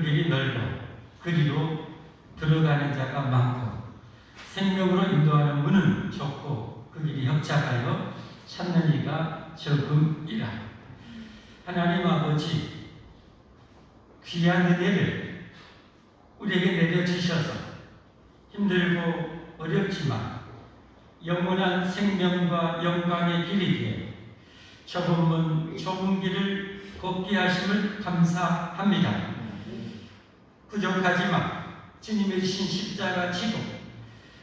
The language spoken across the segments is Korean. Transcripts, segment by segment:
길이 넓어 그리로 들어가는 자가 많고 생명으로 인도하는 문은 좁고 그 길이 협착하여 찾는 이가 적음이라. 하나님 아버지, 귀한 은혜를 우리에게 내려주셔서 힘들고 어렵지만 영원한 생명과 영광의 길이기에 좁은 문, 좁은 길을 걷게 하심을 감사합니다. 부족하지만 주님의 주신 십자가 지고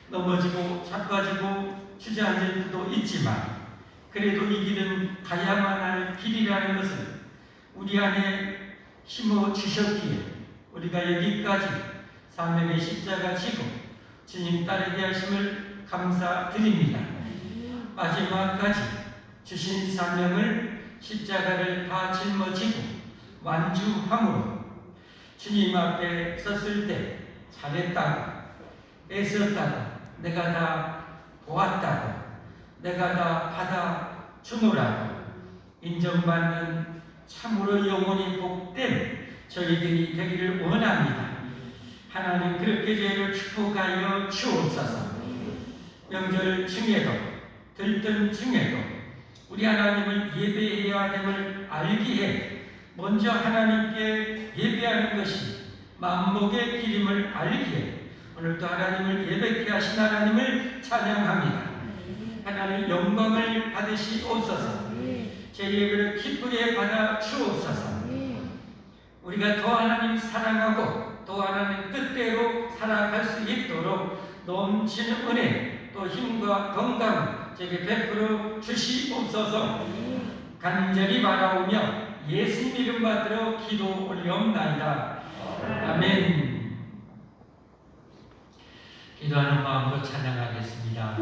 넘어지고 자빠지고 주저앉을 때도 있지만 그래도 이 길은 가야만 할 길이라는 것을 우리 안에 심어 주셨기에 우리가 여기까지 사명의 십자가 지고 주님 따르게 하심을 감사드립니다. 마지막까지 주신 사명을 십자가를 다 짊어지고 완주함으로 주님 앞에 섰을 때 잘했다고, 애썼다고, 내가 다 보았다고, 내가 다 받아주노라고 인정받는 참으로 영원히 복된 저희들이 되기를 원합니다. 하나님 그렇게 저희를 축복하여 주옵소서. 명절 중에도 들뜬 중에도 우리 하나님을 예배해야 됨을 알기에 먼저 하나님께 예배하는 것이 만복의 길임을 알기에 오늘도 하나님을 예배케 하신 하나님을 찬양합니다. 하나님 영광을 받으시옵소서. 제 예배를 기쁘게 받아 주옵소서. 우리가 더 하나님 사랑하고 또 하나님 뜻대로 살아갈 수 있도록 넘치는 은혜 또 힘과 건강 제게 베풀어 주시옵소서. 간절히 바라오며 예수님 이름 받들어 기도 올리옵나이다. 아멘. 기도하는 마음으로 찬양하겠습니다.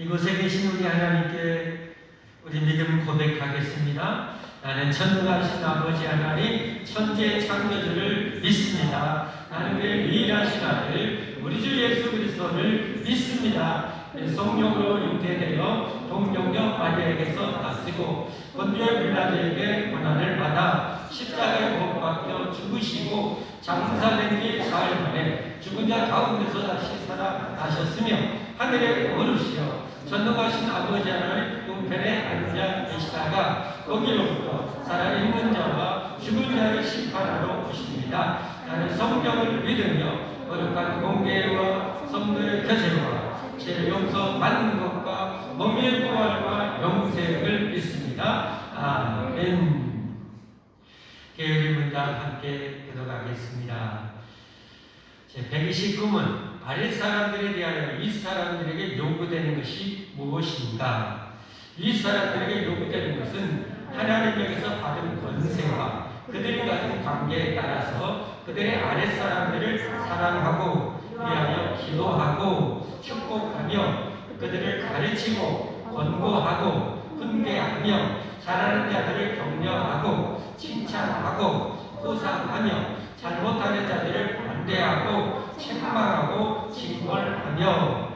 이곳에 계신 우리 하나님께 우리 믿음 고백하겠습니다. 나는 전능하신 아버지 하나님 천지의 창조주를 믿습니다. 나는 그 유일하신 아들 우리 주 예수 그리스도를 믿습니다. 성령으로 잉태되어 동정녀 마리아에게서 나시고 본디오 빌라도에게 고난을 받아 십자가에 못 박혀 죽으시고 장사된 지 사흘 만에 죽은 자 가운데서 다시 살아나셨으며 하늘에 오르시어 전능하신 아버지 하나님 우편에 앉아 계시다가 거기로부터 살아있는 자와 죽은 자를 심판하러 오십니다. 나는 성령을 믿으며 거룩한 공개와 성도의 교제와 죄 용서 받는 것과 몸의 부활과 영생을 믿습니다. 아멘. 계율의 문장 함께 기도하겠습니다. 제 129문 아랫 사람들에 대하여 윗 사람들에게 요구되는 것이 무엇인가? 윗 사람들에게 요구되는 것은 하나님에게서 받은 권세와 그들이 가진 관계에 따라서 그들의 아랫 사람들을 사랑하고 위하여 기도하고 축복하며 그들을 가르치고 권고하고 훈계하며 잘하는 자들을 격려하고 칭찬하고 포상하며 잘못하는 자들을 반대하고 책망하고 징벌하며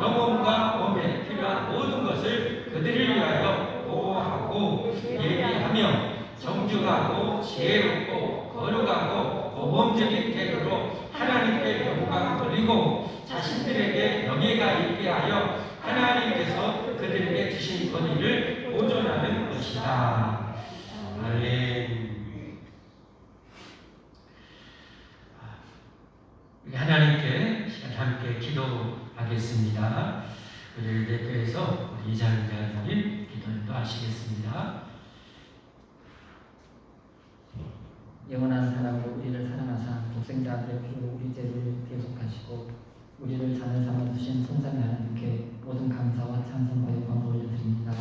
영혼과 몸에 필요한 모든 것을 그들을 위하여 보호하고 예비하며 정중하고 지혜롭고 거룩하고 모범적인 태도로 하나님께 영광 돌리고 자신들에게 명예가 있게 하여 하나님께서 그들에게 주신 권위를 보존하는 것이다. 아멘. 하나님께 시간 함께 기도하겠습니다. 우리를 대표해서 우리 이장자님 기도도 하시겠습니다. 영원한 사랑으로 우리를 사랑하사 독생자들의 피로 우리 죄를 대속하시고 우리를 자녀 삼아 주신 성삼위 하나님께 모든 감사와 찬송과 영광을 올려드립니다.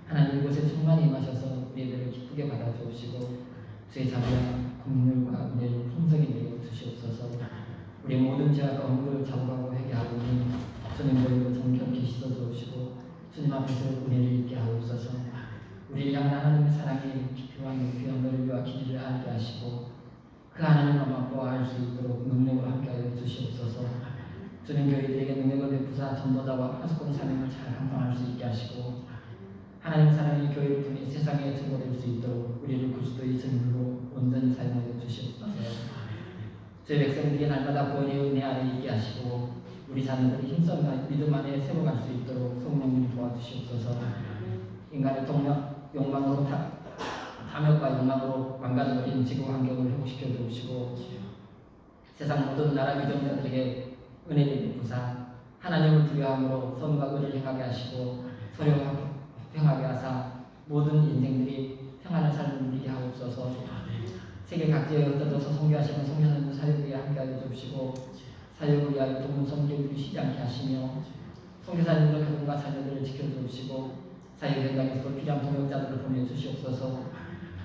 하나님 이곳에 충만히 임하셔서 우리들을 기쁘게 받아주시고 주의 자비와 긍휼과 은혜를 풍성히 내려 주시옵소서. 우리 모든 죄와 거룩을 자복하고 회개하고 주님 보이고 정결케 씻어주시고 주님 앞에서 은혜를 있게 하옵소서. 우리를 향한 하나님의 사랑이 깊이와 높이와 넓이와 길이를 알게 하시고 그 하나님을 맛보아 알 수 있도록 능력으로 함께하여 주시옵소서. 주님 교회들에게 능력을 베푸사 전도자와 파수꾼 사명을 잘 감당할 수 있게 하시고 하나님의 사랑이 교회를 통해 세상에 증거될 수 있도록 우리를 그리스도의 증거로 온전히 사용하여 주시옵소서. 저희 백성들이 날마다 구원의 은혜 아래 있게 하시고 우리 자녀들이 힘써 믿음 안에 세워갈 수 있도록 성령님 도와주시옵소서. 인간의 욕망으로 탐욕과 욕망으로 망가져버린 지구 환경을 회복시켜 주시고 세상 모든 나라 위정자들에게 은혜를 베푸사 하나님을 두려함으로 선과 의를 행하게 하시고 서로 화평하게 하사 모든 인생들이 평안한 삶을 누리게 하옵소서. 세계 각지에 흩어져서 선교하시는 선교사님 사역에 함께하여 주시고 사역을 위하여 돕는 선교를 쉬지 않게 하시며 선교사님들 가정과 자녀들을 지켜주시고 사역 현장에서 필요한 동역자들을 보내주시옵소서.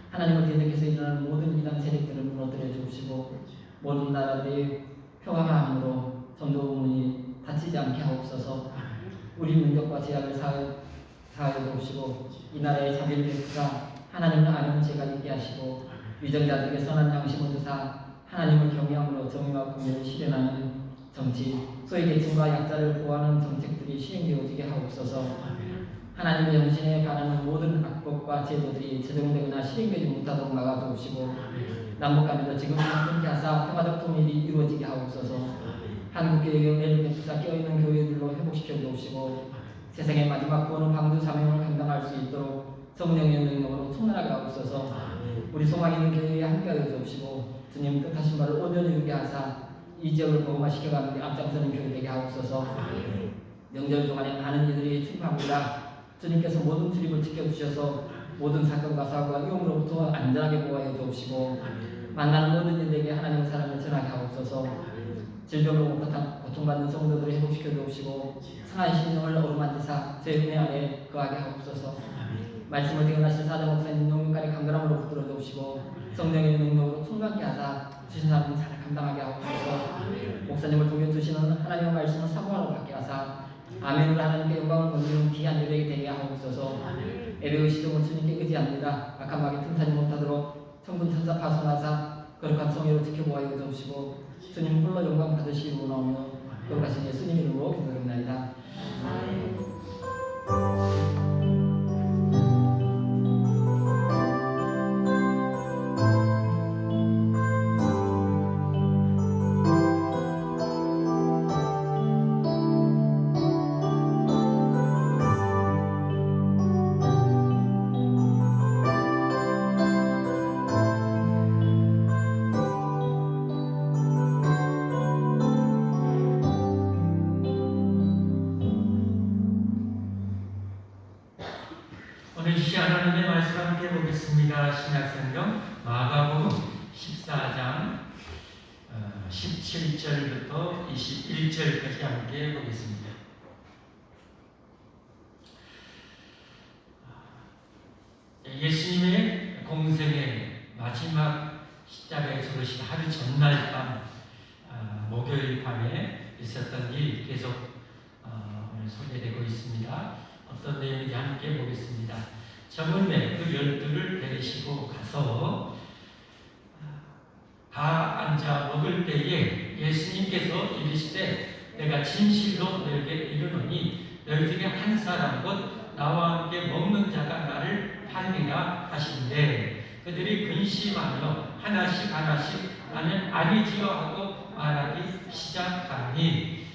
하나님을 대적해서 일어나는 모든 이단 세력들을 무너뜨려 주시고 모든 나라들이 평화함으로 전도 문이 닫히지 않게 하옵소서. 우리 민족과 제약을 사하여 주시고 이 나라의 자비를 베푸사 하나님을 아는 죄가 있게 하시고 위정자들에게 선한 양심을 주사 하나님을 경외함으로 정의와 공의를 실현하는 정치, 소외 계층과 약자를 보호하는 정책들이 시행되어지게 하옵소서. 하나님의 영신에 반하는 모든 악법과 제도들이 제정되거나 실행되지 못하도록 막아주시고 남북 간에도 지금 끊게 하사 평화적 통일이 이루어지게 하옵소서. 한국교회의 은혜를 베푸사 깨어있는 교회들로 회복시켜 주시고 세상의 마지막 구원의 방주 사명을 감당할 수 있도록 성령의 능력으로 충만하게 하옵소서. 우리 소망 있는 교회에 함께하여 주시고 주님 뜻하신 바를 온전히 이루게 하사 이 지역을 복음화시켜가는 데 앞장서는 교회 되게 하옵소서. 명절 동안에 많은 이들이 출입합니다. 주님께서 모든 출입을 지켜주셔서 모든 사건과 사고와 위험으로부터 안전하게 보호하여 주시고 만나는 모든 이들에게 하나님의 사랑을 전하게 하옵소서. 질병으로 고통받는 성도들을 회복시켜 주시고 상한 심령을 어루만지사 제 은혜 안에 거하게 하옵소서. 말씀을 대언하신 사자 목사님 농민간의 강건함으로 붙들어 주시고 성령의 능력으로 충만케 하사 주신 사람은 잘 감당하게 하옵소서. 목사님을 통해 주시는 하나님의 말씀을 사모하러 받게 하사 아멘으로 하나님께 영광을 돌리는 귀한 예배가 되게 하옵소서. 애를 시종은 주님께 의지합니다. 악한 마귀 틈타지 못하도록 천군 천사 파송하사 거룩한 성의로 지켜보아 주시고 주님 홀로 영광 받으시기 원하오며 거룩하신 예수님 이름으로 기도드립니다. 오늘 주신 하나님의 말씀 함께 보겠습니다. 신약성경 마가복음 14장 17절부터 21절까지 함께 보겠습니다. 예수님의 공생의 마지막 십자가에 죽으신 하루 전날 밤, 목요일 밤에 있었던 일 계속 오늘 소개되고 있습니다. 어떤 내용인지 함께 보겠습니다. 저물매 그 12를 데리시고 가서 다 앉아 먹을 때에 예수님께서 이르시되 내가 진실로 너에게 이르노니 너희 중에 한 사람 곧 나와 함께 먹는 자가 나를 팔리라 하시는데 그들이 근심하며 하나씩 나는 아니지요 하고 말하기 시작하니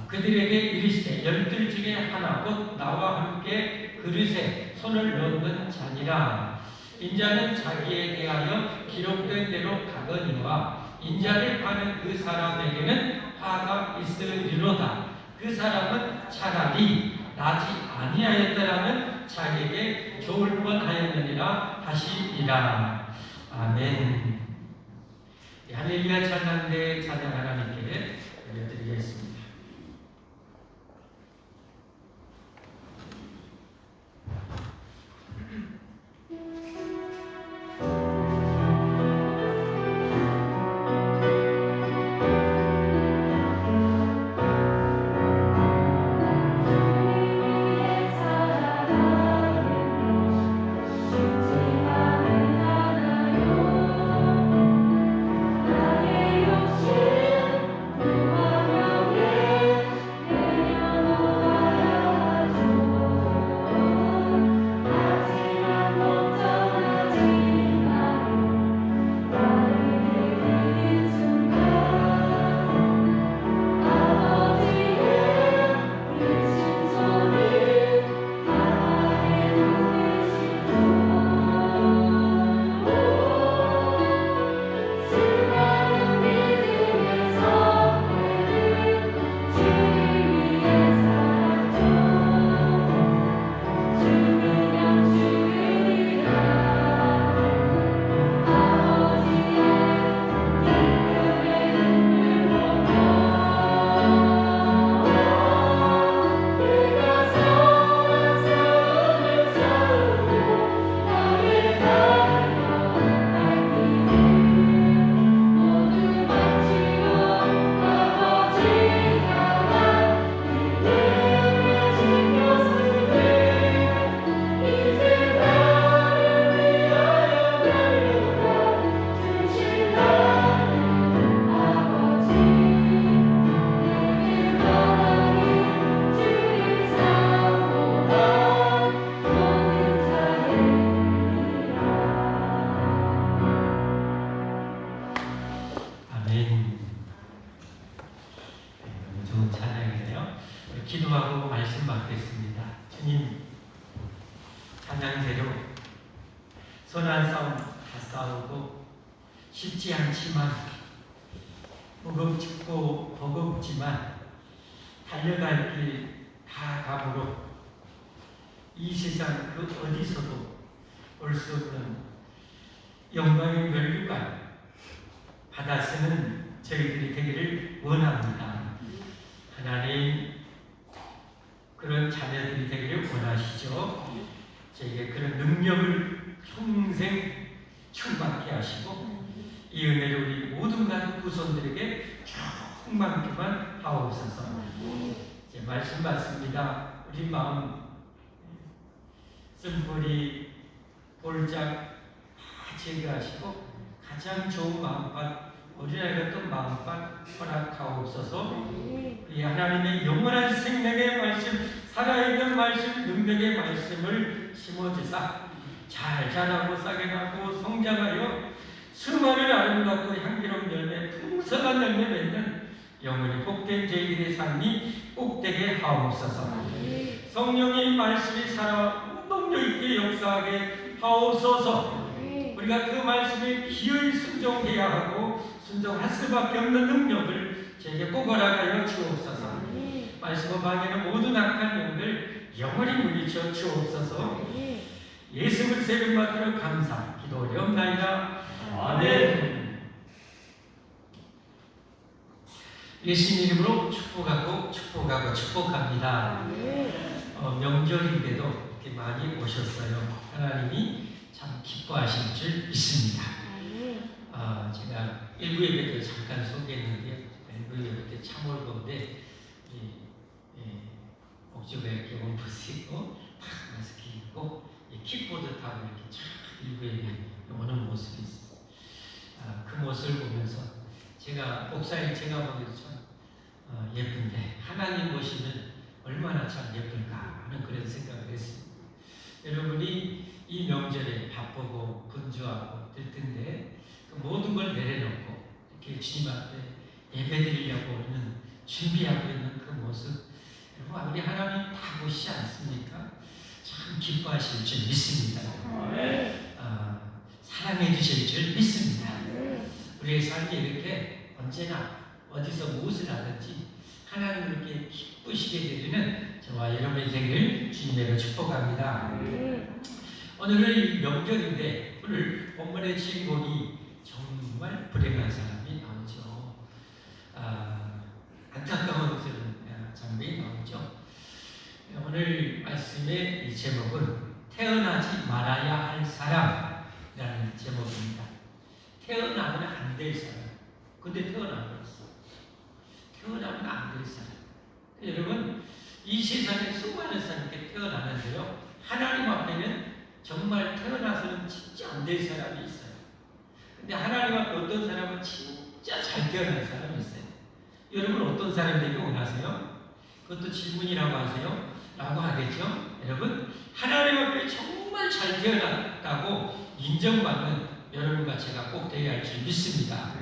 그들에게 이르시되 12 중에 하나 곧 나와 함께 그릇에 손을 넣는 자니라. 인자는 자기에 대하여 기록된 대로 가거니와 인자를 파는 그 사람에게는 화가 있으리로다. 그 사람은 차라리 나지 아니하였더라면 자기에게 좋을 뻔하였느니라 하시니라. 아멘. 할렐루야 찬양대 찬양 하나님께 올려드리겠습니다. 좋은 찬양이네요. 기도하고 말씀 받겠습니다. 주님, 찬양대로 선한 싸움 다 싸우고 쉽지 않지만 버겁고 버겁지만 달려갈 길 다 가므로 이 세상 그 어디서도 올 수 없는 영광의 면류관 받아 쓰는 저희들이 되기를 원합니다. 하나님, 그런 자녀들이 되기를 원하시죠. 저에게 그런 능력을 평생 충만케 하시고 이 은혜를 우리 모든 가족 구성들에게 충만케만 하옵소서. 이제 말씀 받습니다. 우리 마음 쓴뿌리, 볼짝 다 제거하시고 가장 좋은 마음밭, 어린아이 같은 마음밭 허락하옵소서. 이 하나님의 영원한 생명의 말씀, 살아있는 말씀, 능력의 말씀을 심어주사 잘 자라고 싹이 나고 성장하여 수많은 아름답고 향기로운 열매, 풍성한 열매 맺는 영원히 복된 제일의 삶이 꼭 되게 하옵소서. 성령의 말씀이 살아 운동력 있게 역사하게 하옵소서. 우리가 그 말씀에 기어이 순종해야 하고 순종할 수밖에 없는 능력을 제게 꼭 허락하여 주옵소서. 말씀을 방해하는 모든 악한 영들 영원히 물리쳐 주옵소서. 예수 그리스도의 이름 받들어 감사 기도 올려옵나이다. 아멘. 예수님 이름으로 축복하고 축복합니다. 명절인데도 이렇게 많이 오셨어요. 하나님이 참 기뻐하실 줄 믿습니다. 제가 일부 예배 때 잠깐 소개했는데 일부 예배 때 참을 건데 목적에 이렇게 원포스 입고 탁 마스크 입고 킥보드 타고 이렇게 쫙 일부 예배 오는 모습이 있어요. 그 모습을 보면서 제가 목사님 제가 보기도 참 예쁜데 하나님 보시면 얼마나 참 예쁠까 하는 그런 생각을 했습니다. 여러분이 이 명절에 바쁘고 분주하고 될 텐데 그 모든 걸 내려놓고 이렇게 주님 앞에 예배드리려고 우리는 준비하고 있는 그 모습, 여러분 우리 하나님 다 보시지 않습니까? 참 기뻐하실 줄 믿습니다. 사랑해 주실 줄 믿습니다. 우리의 삶이 이렇게 언제나 어디서 무엇을 하든지 하나님을 이렇게 기쁘시게 되리는 저와 여러분의 되기를 주님으로 축복합니다. 오늘은 명절인데 오늘 본문의 주인공이 정말 불행한 사람이 나오죠. 안타까운 장면이 나오죠. 오늘 말씀의 이 제목은 태어나지 말아야 할 사람이라는 제목입니다. 태어나면 안 될 사람. 근데 태어나버렸어. 태어나면 안 될 사람. 여러분, 이 세상에 수많은 사람이 태어나는데요. 하나님 앞에는 정말 태어나서는 진짜 안 될 사람이 있어요. 근데 하나님 앞에 어떤 사람은 진짜 잘 태어난 사람이 있어요. 여러분 어떤 사람 되기 원하세요? 그것도 질문이라고 하세요? 라고 하겠죠? 여러분, 하나님 앞에 정말 잘 태어났다고 인정받는 여러분과 제가 꼭 되어야 할 줄 믿습니다.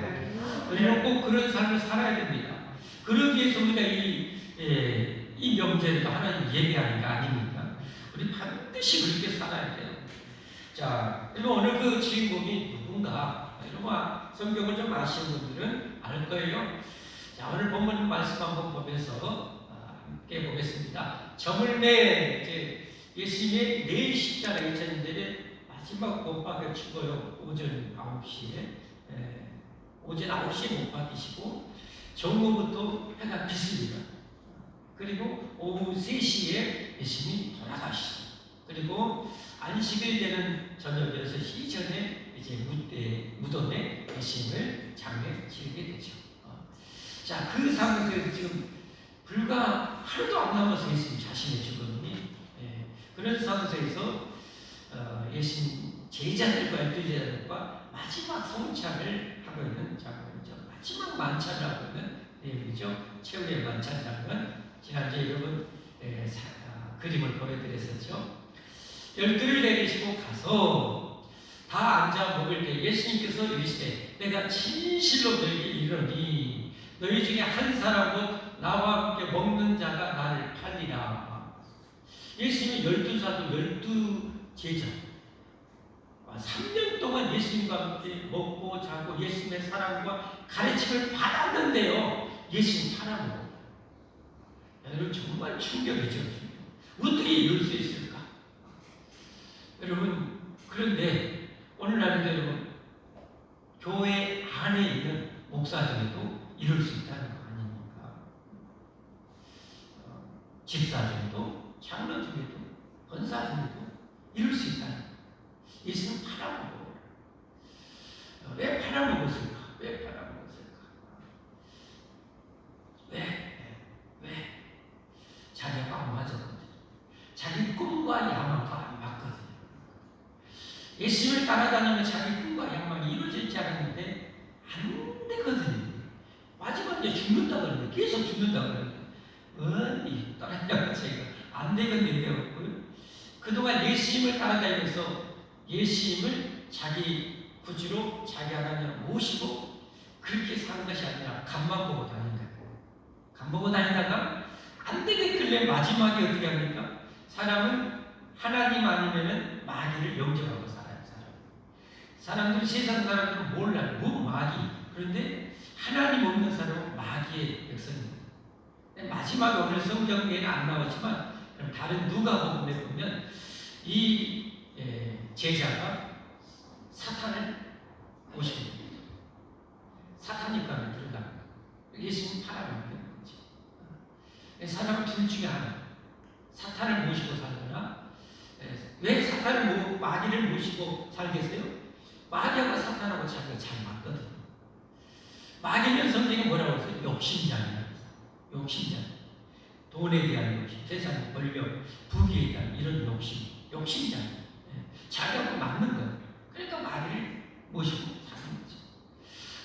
우리는 꼭 그런 삶을 살아야 됩니다. 그러기 위해서 우리가 이 명절에도 하나님 예배하는 거 아닙니까? 우리 반드시 그렇게 살아야 돼요. 자, 여러분 오늘 그 주인공이 누군가? 여러분 성경을 좀 아시는 분들은 알 거예요. 자, 오늘 본문 말씀 한번 보면서 함께 보겠습니다. 저물 내 예수님의 내일 십자가 2000년대 마지막 못 박혀 죽어요. 오전 9시에 오전 9시에 못 박히시고 정오부터 해가 비습니다. 그리고 오후 3시에 예수님이 돌아가시죠. 그리고 안식일 되는 저녁 6시 전에 이제 무덤에 예수님을 장례 치르게 되죠. 자, 그 상황에서 지금 불과 하루도 안 남아서 예수님 자신의 죽음이 그런 상황에서 예수님 제자들과 12제자들과 마지막 성찬을 하고 있는 장면이죠. 마지막 만찬을 하고 있는 내용이죠. 최후의 만찬 장면. 지난주에 여러분 그림을 보여드렸었죠. 12를 내리시고 가서 다 앉아 먹을 때 예수님께서 이르시되 내가 진실로 너희에게 이르노니 너희 중에 한 사람도 나와 함께 먹는 자가 나를 팔리라. 예수님이 12사도 12제자 3년 동안 예수님과 함께 먹고 자고 예수님의 사랑과 가르침을 받았는데요. 예수님 팔아먹어요. 여러분 정말 충격이죠. 어떻게 이럴 수 있을까? 여러분 그런데 오늘날에도 여러분 교회 안에 있는 목사 중에도 이럴 수 있다는 거 아닙니까? 집사 중에도 장로 중에도 권사 중에도 이럴 수 있다는 거. 예수는 팔아먹어요. 왜 팔아먹었을까? 왜 팔아먹었을까? 왜? 자기가 안 맞았거든. 자기 꿈과 야망과 안 맞거든. 예수님을 따라다니면 자기 꿈과 야망이 이루어질 줄 알았는데 안 되거든요. 마지막에 죽는다 그러는데 계속 죽는다 그러는데 이 따라다니다가 제가 안 되거든요. 되었고요. 그동안 예수님을 따라다니면서 예수님을 자기 구주로 자기 하나님을 모시고 그렇게 사는 것이 아니라 간만 보고 다닌다. 간 보고 다니다가 안 되겠길래 마지막에 어떻게 합니까? 사람은 하나님 아니면은 마귀를 영접하고 살아요. 사람들은 세상 사람들은 몰라요. 마귀. 그런데 하나님 없는 사람은 마귀의 백성입니다. 마지막에 오늘 성경에는 안 나오지만 다른 누가복음에 보면 이 제자가 사탄을 모시게 됩니다. 사탄이니까 들어갑니다. 예수님 팔아먹는 거죠. 사람은 둘 중에 하나. 사탄을 모시고 살거나 왜 사탄을 마귀를 모시고 살겠어요? 마귀하고 사탄하고 자기가 잘 맞거든요. 마귀는 성경에 뭐라고 했어요? 욕심자예요. 욕심자. 돈에 대한 욕심, 세상의 권력, 부귀에 대한 이런 욕심자. 자기하고 맞는 거예요. 그러니까 마귀를 모시고 사는 거죠.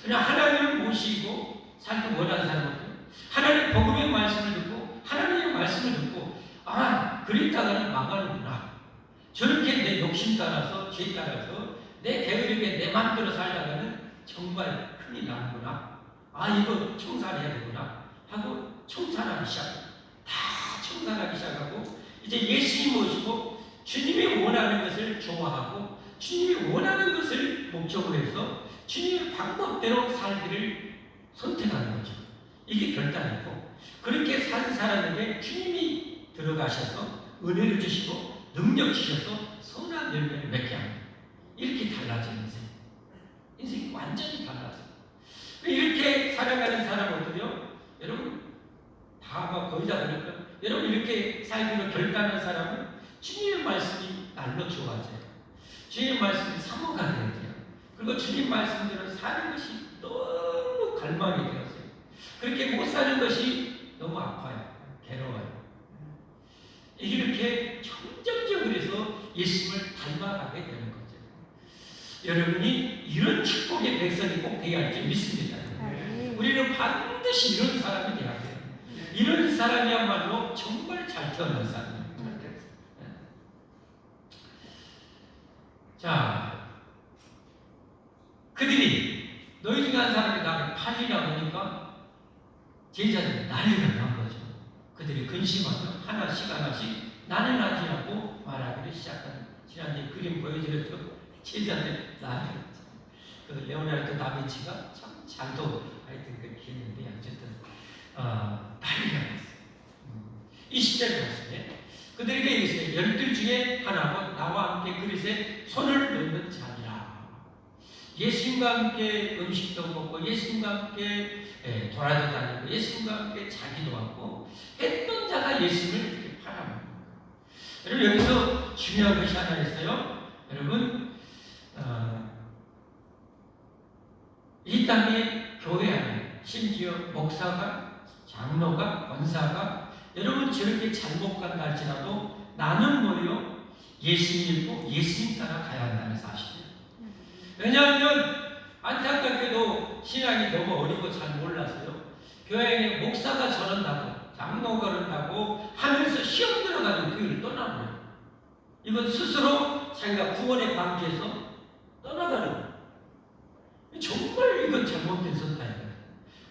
그냥 하나님을 모시고 살기 원하는 사람은 하나님 복음의 말씀을 듣고 하나님의 말씀을 듣고 그랬다가는 망하는구나. 저렇게 내 욕심 따라서 죄 따라서 내 게으르게 내 맘대로 살다가는 정말 큰일 나는구나. 이거 청산해야 되구나 하고 청산하기 시작하고 다 청산하기 시작하고 이제 예수님 모시고 주님이 원하는 것을 좋아하고 주님이 원하는 것을 목적으로 해서 주님의 방법대로 살기를 선택하는 거죠. 이게 결단이고 그렇게 산 사람에게 주님이 들어가셔서 은혜를 주시고 능력 주셔서 선한 열매를 맺게 합니다. 이렇게 달라진 인생. 인생이 완전히 달라져요. 이렇게 살아가는 사람들요, 여러분 다 거의 다 그럴까요? 여러분 이렇게 살기로 결단한 사람은 주님의 말씀이 날로 좋아져요. 주님의 말씀이 사모가 되어져요. 그리고 주님 말씀대로 사는 것이 너무 갈망이 되었어요. 그렇게 못 사는 것이 너무 아파요. 괴로워요. 이렇게 점점점 그래서 예수님을 닮아가게 되는 거죠. 여러분이 이런 축복의 백성이 꼭 되어야 할 줄 믿습니다. 우리는 반드시 이런 사람이 되어야 돼요. 이런 사람이야말로 정말 잘 태어난 사람이에요. 자, 그들이 너희 중에 한 사람이 나를 팔리라고 하니까 제자들이 난리가 난 거죠. 그들이 근심하며 하나씩 나는 아니라고 말하기를 시작하는. 지난주에 그림 보여드렸죠. 제자들 난리가 났죠. 그 레오나르도 다빈치가 참 잘도 하여튼 그렇게 했는데 어쨌든 난리가 났어요. 20절 말씀에 그들에게 이르시되 12 중에 하나고 나와 함께 그릇에 손을 넣는 자니라. 예수님과 함께 음식도 먹고 예수님과 함께 돌아도 다니고 예수님과 함께 자기도 하고 했던 자가 예수님을 이렇게 팔아먹는 거예요. 여러분 여기서 중요한 것이 하나 있어요. 여러분 이 땅에 교회 안에 심지어 목사가 장로가 권사가 여러분 저렇게 잘못 간다 할지라도 나는 뭐요? 예수님 믿고 예수님 따라 가야 한다는 사실이에요. 왜냐하면 안타깝게도 신앙이 너무 어리고 잘 몰라서요. 교회에 목사가 저런다고 장로가 그런다고 하면서 시험 들어가지고 교회를 떠나버려요. 이건 스스로 자기가 구원의 방지에서 떠나가는 거예요. 정말 이건 잘못된 선타예요.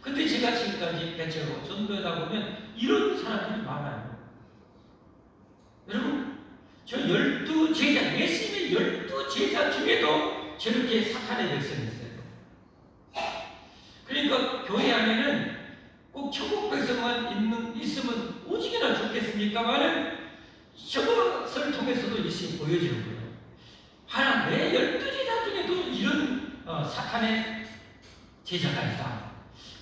근데 제가 지금까지 대체로 전도하다 보면 이런 사람들이 많아요. 여러분, 저 12제자, 예수님의 12제자 중에도 저렇게 사탄의 백성이 있어요. 그러니까 교회 안에는 꼭 천국 백성만 있으면 오직이나 좋겠습니까만은 저것을 통해서도 예수님이 보여주는 거예요. 하나, 내 12제자 중에도 이런 사탄의 제자가 있다.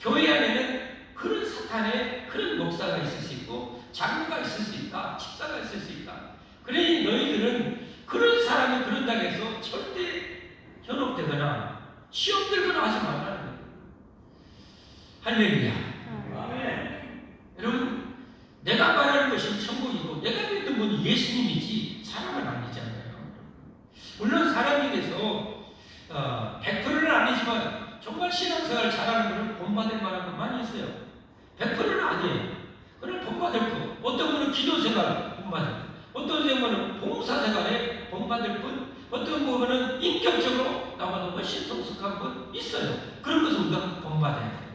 교회 안에는 그런 사탄의 그런 목사가 있을 수 있고 장로가 있을 수 있다. 집사가 있을 수 있다. 그러니 너희들은 그런 사람이 그런다고 해서 절대 현혹되거나 시험 들거나 하지 말라는 거예요. 할렐루야. 여러분 내가 말하는 것이 천국이고 내가 믿는 분이 예수님이지 사람은 아니잖아요. 물론 사람에게 신앙생활 잘하는 분은 본받을 만한 거 많이 있어요. 100%는 아니에요. 그럼 본받을 분, 어떤 분은 기도생활 본받을 분, 어떤 분은 봉사생활에 본받을 분, 어떤 분은 인격적으로 나보다 훨씬 성숙한 분 있어요. 그런 것을 우리가 본받아야 돼요.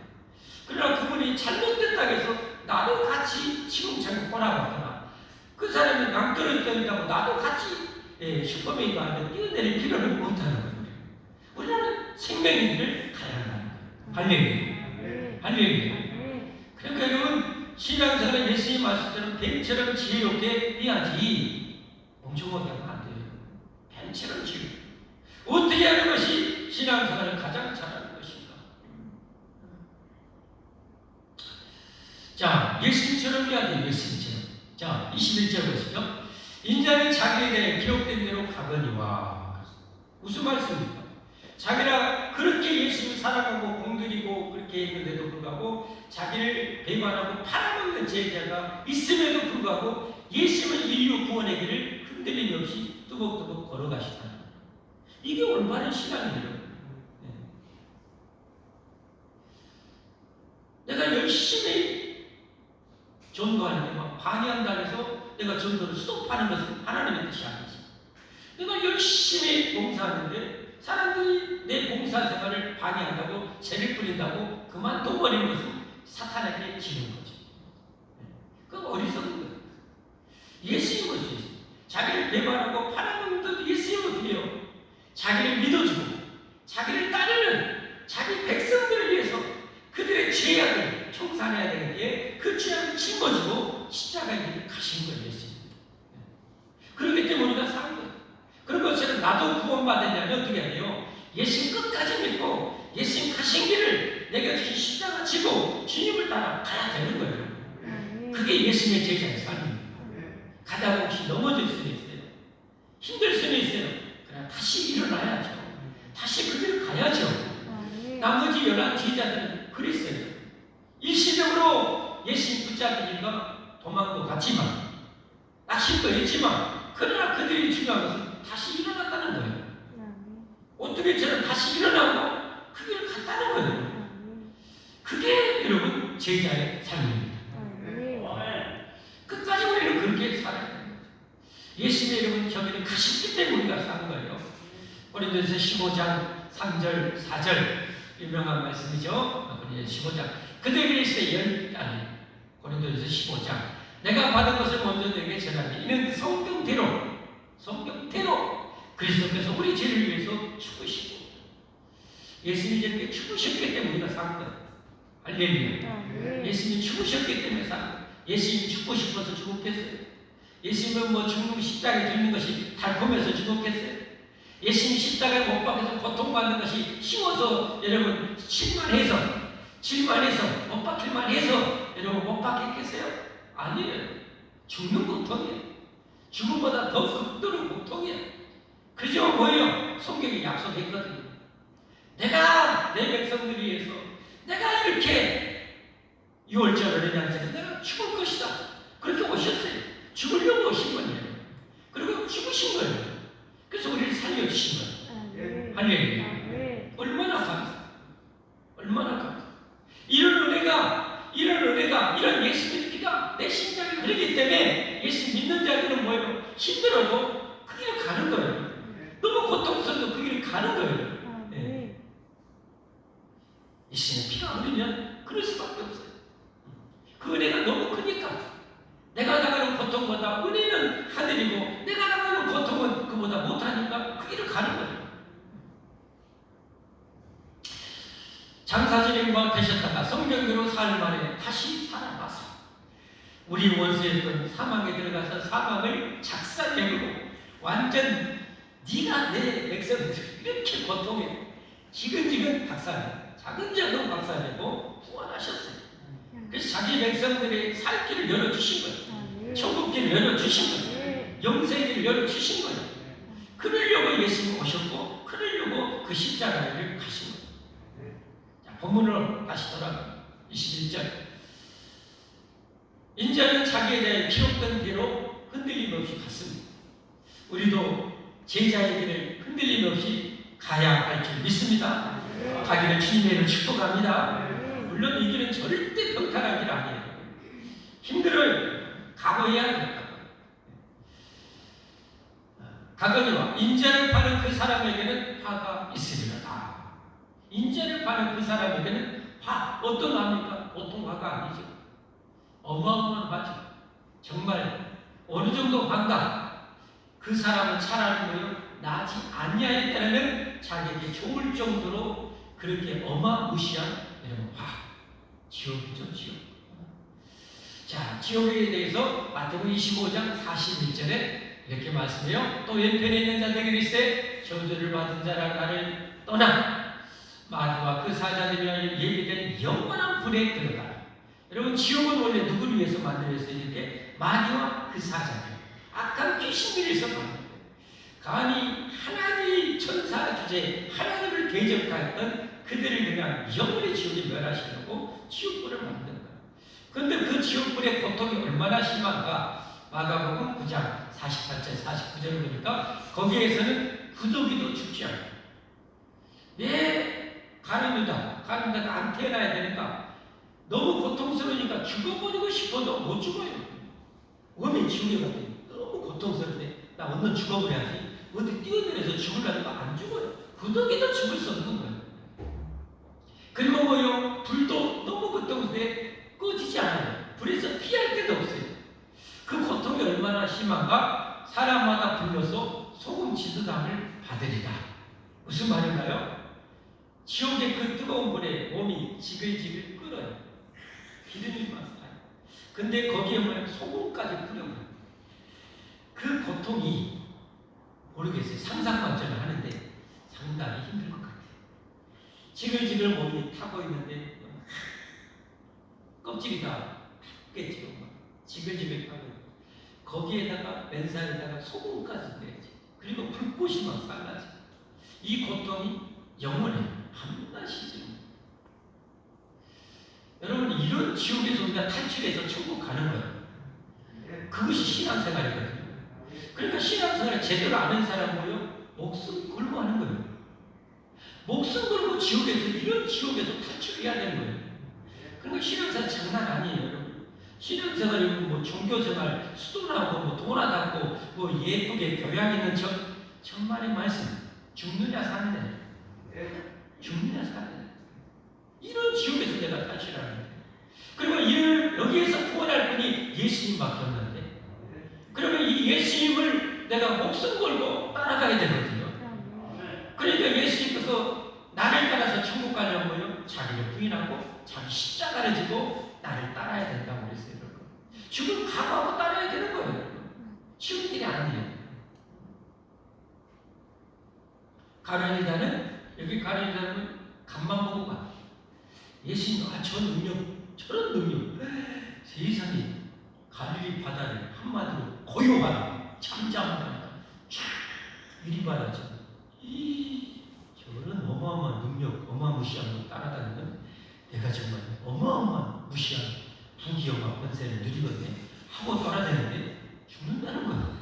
그러나 그분이 잘못됐다고 해서 나도 같이 치공차게 보라거나 그 사람이 낭떠러지 떨린다고 나도 같이 슈퍼맨이 아니라 뛰어내릴 필요는 못하는 거예요. 우리는 생명의 길을 가야 한다는 거예요. 할렐루야. 할렐루야. 그러니까 여러분 신앙생활은 예수님 말씀처럼 뱀처럼 지혜롭게 해야지 멍청하게 하면 안 돼요. 뱀처럼 지혜롭게. 어떻게 하는 것이 신앙생활을 가장 잘하는 것인가? 자, 예수님처럼 해야 돼요. 예수님처럼. 자, 21절 보시죠. 인자는 자기에 대해 기록된 대로 가거니와. 무슨 말씀입니까? 자기가 그렇게 예수님을 사랑하고 공들이고 그렇게 했는데도 불구하고 자기를 배반하고 팔아먹는 제자가 있음에도 불구하고 예수님은 인류 구원의 길을 흔들림 없이 뚜벅뚜벅 걸어가시다는 거예요. 이게 올바른 신앙이에요. 내가 열심히 전도하는데 막 방해한다 해서 내가 전도를 스톱하는 것은 하나님의 뜻이 아니지. 내가 열심히 봉사하는데 사람들이 내 봉사생활을 방해한다고 죄를 뿌린다고 그만둬버리는 것은 사탄에게 지는 거죠. 그건 어리석은 거예요. 예수님을 위해서 자기를 배반하고 팔아먹는 예수님을 위해서 자기를 믿어주고 자기를 따르는 자기 백성들을 위해서 그들의 죄악을 청산해야 되는데 그 죄악을 짊어지고 십자가에 가신 거예요. 예수님. 그렇기 때문에 우리가 산 거예요. 그런 것처럼 나도 구원받으려면 어떻게 해야 돼요? 예수님 끝까지 믿고 예수님 가신 길을 내가 십자가 지고 주님을 따라 가야 되는 거예요. 그게 예수님의 제자의 삶입니다. 가다 혹시 넘어질 수는 있어요. 힘들 수는 있어요. 그러나 다시 일어나야죠. 다시 그 길을 가야죠. 나머지 11 제자들은 그랬어요. 일시적으로 예수님 붙잡히니까 도망도 갔지만 낚시도 했지만 그러나 그들이 중요한 것은 다시 일어났다는 거예요. 어떻게 저는 다시 일어나고 그 길을 갔다는 거예요. 그게 여러분 제자의 삶입니다. 끝까지 우리는 그렇게 살아야 됩니다. 예수님의 여러분 저기는 가셨기 때문에 우리가 사는 거예요. 고린도전서 15장 3절 4절 유명한 말씀이죠. 고린도전서 15장 그들에게 있어요. 고린도전서 15장 내가 받은 것을 먼저 너에게 전하니 이는 성경대로 그리스도께서 우리 죄를 위해서 죽으시고 예수님이 저렇게 죽으셨기 때문에 우리가 산 거예요. 할렐루야. 예수님이 죽으셨기 때문에 산 거예요. 예수님이 죽고 싶어서 죽었겠어요? 예수님은 뭐 죽는 십자가에 죽는 것이 달콤해서 죽었겠어요? 예수님 십자가에 못 박혀서 고통받는 것이 쉬워서 여러분 실만해서 못 박힐만 해서 여러분 못 박혔겠어요? 아니에요. 죽는 고통이에요. 죽음보다 더 극도로 고통이에요. 그죠? 뭐예요? 성경이 약속했거든요. 내가 내 백성들을 위해서 내가 이렇게 6월절을 해야지 내가 죽을 것이다. 그렇게 오셨어요. 죽으려고 오신 거예요. 그리고 죽으신 거예요. 그래서 우리를 살려주신 거예요. 할렐루야. 얼마나 감사해요. 얼마나 감사해요. 이런 은혜가 이런 예수님의 피가 내 심장에 흐르기 때문에 예수 믿는 자들은 뭐예요? 힘들어도 그 길을 가는 거예요. 너무 고통스러워도 그 길을 가는 거예요. 예수님의 피가 흐르면 그럴 수밖에 없어요. 그 은혜가 너무 크니까 내가 당하는 고통보다 은혜는 하늘이고 내가 당하는 고통은 그보다 못하니까 그 길을 가는 거예요. 장사진행만 되셨다가 성경대로 사흘 만에 다시 살아나서 우리 원수였던 사망에 들어가서 사망을 작살내고 완전 네가 내 백성들 이렇게 고통해 지근지근 박살내 작은작은 박살내고 구원하셨어요. 그래서 자기 백성들의 살 길을 열어주신 거예요. 천국 길을 열어주신 거예요. 영생길을 열어주신 거예요. 그러려고 예수님 오셨고 그러려고 그 십자가를 가신 거예요. 자, 본문으로 다시 돌아가 21절 인자는 자기에 대해 기록된 대로 흔들림 없이 갔습니다. 우리도 제자의 길을 흔들림 없이 가야 할 줄 믿습니다. 가기를 주님의 축복합니다. 물론 이 길은 절대 평탄한 길 아니에요. 힘들어요. 가봐야 합니다. 가거니와 인자를 파는 그 사람에게는 화가 있으리로다. 인자를 파는 그 사람에게는 화, 어떤 화입니까? 보통 화가 아니죠. 어마어마한 화죠. 정말 어느 정도 화인가? 그 사람은 차라리 뭐요? 나지 아니하였다는 자기에게 좋을 정도로 그렇게 어마무시한 이런 화. 지옥이죠, 지옥. 자, 지옥에 대해서 마태복음 25장 41절에 이렇게 말씀해요. 또 왼편에 있는 자들에게 이르시되 저주를 받은 자라 나를 떠나 마귀와 그 사자들이라 예비된 영원한 불에 들어가라. 여러분, 지옥은 원래 누구를 위해서 만들어졌어요? 이렇게 마귀와 그 사자들, 악한 귀신들을 위해서 만들어요. 감히 하나님 천사 주제 하나님을 대적하였던 그들을 그냥 영원히 지옥에 멸하시려고 지옥불을 만든 거예요. 그런데 그 지옥불의 고통이 얼마나 심한가? 마가복음 9장 48절 49절을 보니까 거기에서는 구더기도 죽지 않아요. 왜 가룟유다가 안 태어나야 되는가? 너무 고통스러우니까 죽어버리고 싶어도 못 죽어요. 왜 지옥에 갔더니 너무 고통스러운데 나 오늘 죽어버려야지. 어디 뛰어내려서 죽으려니까 안 죽어요. 구더기도 죽을 수 없는 거예요. 그리고 뭐요? 불도 너무 고통스러운데 꺼지지 않아요. 불에서 피할 데도 없어요. 그 고통이 얼마나 심한가? 사람마다 불려서 소금 지드담을 받으리라. 무슨 말인가요? 지옥의 그 뜨거운 불에 몸이 지글지글 끓어요. 기름이 많아요. 근데 거기에 뭐냐? 소금까지 뿌려요. 그 고통이 모르겠어요. 상상만처럼 하는데 상당히 힘들 것 같아요. 지글지글 몸이 타고 있는데 껍질이 다 탔겠죠. 지글지글 타고 있는 거기에다가 맨살에다가 소금까지 내야지. 그리고 불꽃이 막 쌀라지. 이 고통이 영원해. 한나시죠. 여러분, 이런 지옥에서 우리가 탈출해서 천국 가는 거예요. 그것이 신앙생활이거든요. 그러니까 신앙생활을 제대로 아는 사람 뭐요? 목숨 걸고 하는 거예요. 목숨 걸고 지옥에서, 이런 지옥에서 탈출해야 되는 거예요. 그러니까 신앙생활 장난 아니에요, 여러분. 신앙생활이 뭐 종교생활, 수도나고 뭐 도나닦고 뭐 예쁘게 교양 있는 천만의 말씀. 죽느냐 사느냐. 죽느냐 사느냐. 이런 지옥에서 내가 탈출하는 거예요. 그리고 여기에서 구원할 분이 예수님밖에 없는데, 그러면 이 예수님을 내가 목숨 걸고 따라가야 되거든요. 그러니까 예수님께서 나를 따라서 천국 가려면 자기를 부인하고 자기 십자가를 지고 나를 따라야 된다고 그랬어요. 지금 각오하고 따라야 되는 거예요. 쉬운 길이 아니에요. 가룟유다는, 여기 가룟유다는 간만 보고 가. 예수님, 저 능력, 저런 능력, 세상에 갈릴리 바다를 한마디로 고요하다, 잠잠하다, 쫙 이리 바라죠. 저런 어마어마한 능력, 어마무시한 거 따라다니는 내가 정말 어마어마한 무시한 부귀영화 권세를 누리거든요. 하고 돌아다니는데 죽는다는 거예요.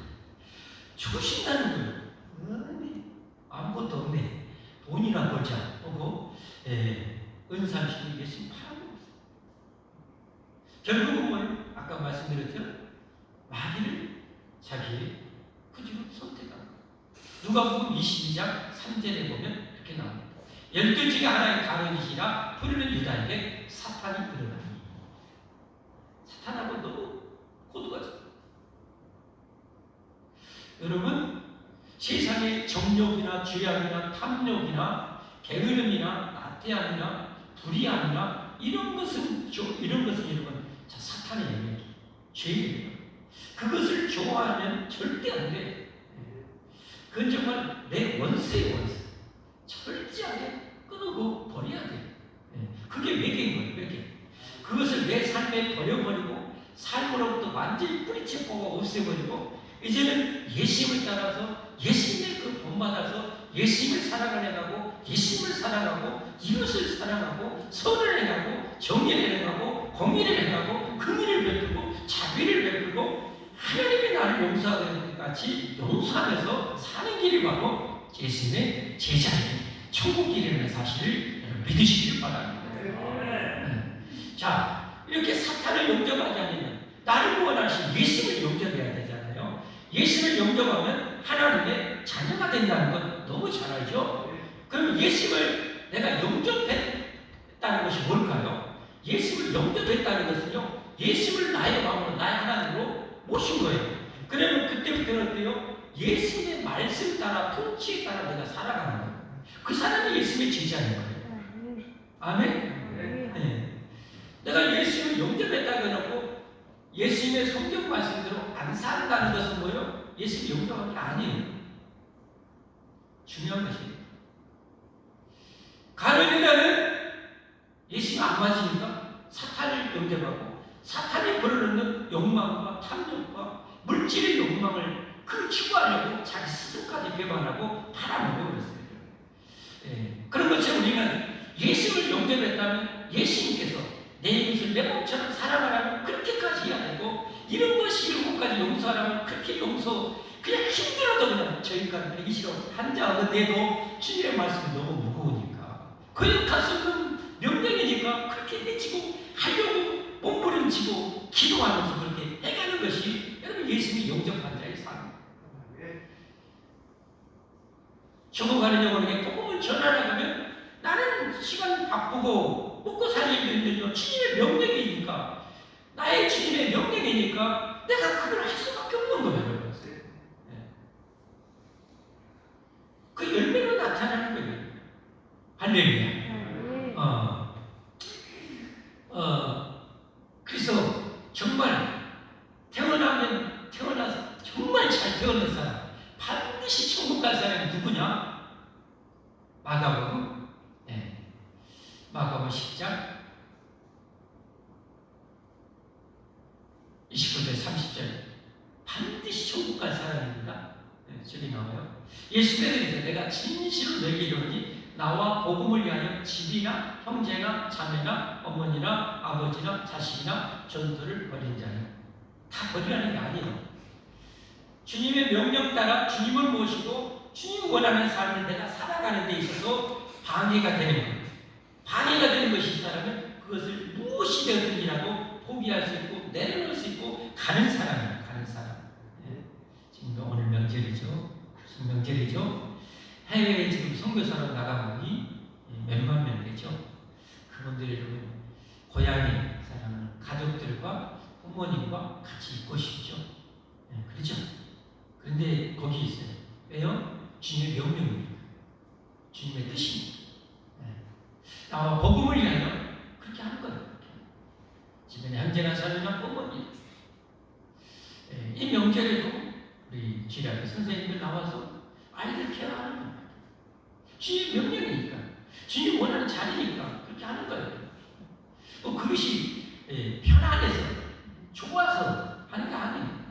죽으신다는 거예요. 아무것도 없네. 돈이나 벌자 하고 은사하시는 예수님 팔아먹었어요. 결국은 뭐예요? 아까 말씀드렸죠? 마귀를 자기의 구주로 선택한 거예요. 누가복음 22장 3절에 보면 이렇게 나옵니다. 12 중에 하나의 가룟이시라 부르는 유다에게 사탄이 들어가니. 사탄하고 너무 코드가 죠. 여러분, 세상의 정욕이나 죄악이나 탐욕이나 게으름이나 나태함이나 불의함이나 이런 것은 여러분 사탄의 영역이 죄예요. 그것을 좋아하면 절대 안 돼. 그건 정말 내 원수의 원수. 철저하게 끊고 버려야 돼. 그게 매개인 거예요. 매개. 그것을 내 삶에 버려버리고 삶으로부터 완전히 뿌리채 뽑아 없애버리고 이제는 예수님을 따라서 예수님의 그 본받아서 예수님을 사랑을 해가고 예수님을 사랑하고 이웃을 사랑하고 선을 행하고 정의를 행하고 공의를 행하고 긍의를 베풀고 자비를 베풀고 하나님이 나를 용서하는 것 같이 용서하면서 사는 길이 바로 예수님의 제자인 천국이라는 사실을 여러분 믿으시길 바랍니다. 자, 이렇게 사탄을 용접하지 않으면 나를 구원하신 예수를 용접해야 되잖아요. 예수를 용접하면 하나님의 자녀가 된다는 건 너무 잘 알죠? 그럼 예수를 내가 용접했다는 것이 뭘까요? 예수를 용접했다는 것은요, 예수를 나의 왕으로, 나의 하나님으로 모신 거예요. 그러면 그때부터는 어때요? 예수님의 말씀 따라, 통치에 따라 내가 살아가는 거예요. 그 사람이 예수님의 제자인 거예요. 아멘? 네. 내가 예수를 용접했다고 해놓고 예수님의 성경 말씀대로 안 산다는 것은 뭐예요? 예수를 용접한 게 아니에요. 중요한 것이에요. 가룟유다는 예수님 안 맞으니까 사탄을 용접하고 사탄이 불어넣는 욕망과 탐욕과 물질의 욕망을 그 추구하려고 자기 스스로까지 배반하고 팔아먹어 버렸어요. 예. 그런 것처럼 우리는 예수를 용접했다면 예수님께서 내 이웃을 내 몸처럼 사랑하라면 그렇게까지 해야 되고 이런 것이 이런 것까지 용서하라면 그렇게 용서 그냥 힘들어도 그냥 저희가 하기 싫어 한자하는데도 주님의 말씀이 너무 무거우니까 거역할 수 없는 명령이니까 그렇게 내치고 하려고 몸부림치고 기도하면서 그렇게 해가는 것이 여러분 예수님이 용접한 자의 삶입니다. 천국 가는 영혼에게 복음을 전하려면 나는 시간 바쁘고 먹고 살기 힘들죠. 주님의 명령이니까 나의 주님의 명령이니까 내가 그걸 할 수밖에 없는 거예요. 여러분. 그 열매로 나타나는 거예요. 할렐루야. 그래서 정말 태어나서 정말 잘 태어난 사람 반드시 천국 갈 사람이 누구냐? 마가복음 10장 29절 30절 반드시 천국 갈 사람입니다. 저기 나와요. 예수께서 내가 진실로 너에게 이르노니 나와 복음을 위하여 집이나 형제나 자매나 어머니나 아버지나 자식이나 전도를 버린 자는 다 버리라는 게 아니에요. 주님의 명령 따라 주님을 모시고 주님 원하는 삶을 내가 살아가는 데 있어서 방해가 되는 거예요. 방해가 되는 것이 있다면 그것을 무엇이 되었든지라도 포기할 수 있고 내려놓을 수 있고 가는 사람이에요. 가는 사람. 지금 오늘 명절이죠. 지금 명절이죠. 해외에 지금 선교사로 나가보니 몇만 명 되죠. 그분들이 여러분 고향에 사랑하는 가족들과 부모님과 같이 있고 싶죠. 그렇죠. 그런데 거기 있어요. 왜요? 주님의 명령입니다. 주님의 뜻입니다. 나와 복음을 위하여 그렇게 하는 거예요. 집안에 형제나 자매나 부모님. 이 명절에도 우리 지략의 선생님들 나와서 아이들 케어하는 겁니다. 주님의 명령이니까, 주님 원하는 자리니까 그렇게 하는 거예요. 그것이 편안해서, 좋아서 하는 게 아니에요.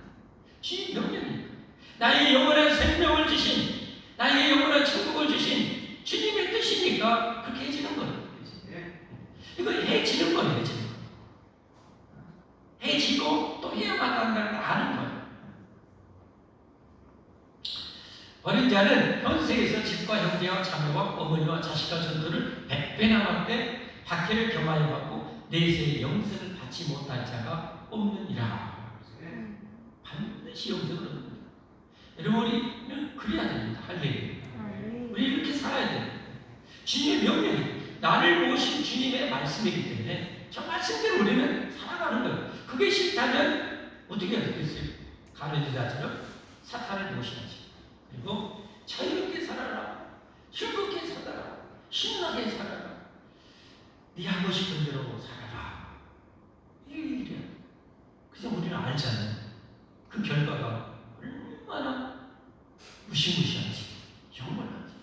주님 명령이니까. 나의 영원한 생명을 주신, 나의 영원한 천국을 주신 주님의 뜻이니까 그렇게 해지는 거예요. 이거 해지는 거예요. 해지는 거. 해지고 또 해야만 한다는 걸 아는 거예요. 버린 자는 현세에서 집과 형제와 자매와 어머니와 자식과 전도를 100배 남았되 박해를 겸하여 받고 내세의 영생을 받지 못할 자가 없느니라. 반드시 영생을 얻는다. 여러분 우리는 그래야 됩니다. 할렐루야. 우리 이렇게 살아야 됩니다. 주님의 명령이 나를 모신 주님의 말씀이기 때문에 저 말씀대로 우리는 살아가는 거예요. 그게 싫다면 어떻게 하겠어요? 가룟유다처럼 사탄을 모셔야지. 그리고 자유롭게 살아라, 즐겁게 살아라, 신나게 살아라, 네 하고 싶은 대로 살아라. 이게 일이야. 그래서 우리는 알잖아요. 그 결과가 얼마나 무시무시한지, 영원한지.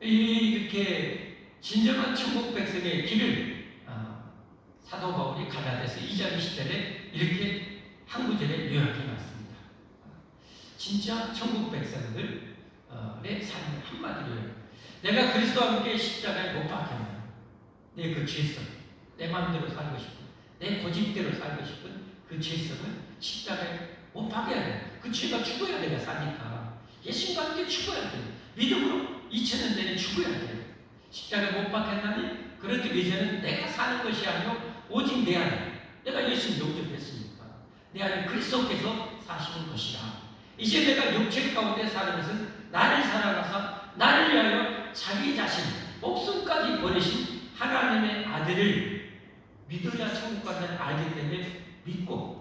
이렇게 진정한 천국 백성의 길을 사도 바울이 갈라디아서 2장 20절에 이렇게 한 구절에 요약해놨습니다. 진짜 천국 백성들의 삶을 한마디로 내가 그리스도와 함께 십자가에 못 박혔나 내 그 죄성, 내 마음대로 살고 싶은 내 고집대로 살고 싶은 그 죄성은 십자가에 못 박여야 돼. 그 그 죄가 죽어야 내가 사니까. 예수님과 함께 죽어야 돼. 믿음으로 2000년 전에 죽어야 돼. 십자가에 못 박혔나니 그렇게 이제는 내가 사는 것이 아니고 오직 내 안에 내가 예수님 영접했으니까 내 안에 그리스도께서 사시는 것이라. 이제 내가 육체 가운데 사는 것은 나를 사랑하사 나를 위하여 자기 자신 목숨까지 버리신 하나님의 아들을 믿어야 천국 간다는 알기 때문에 믿고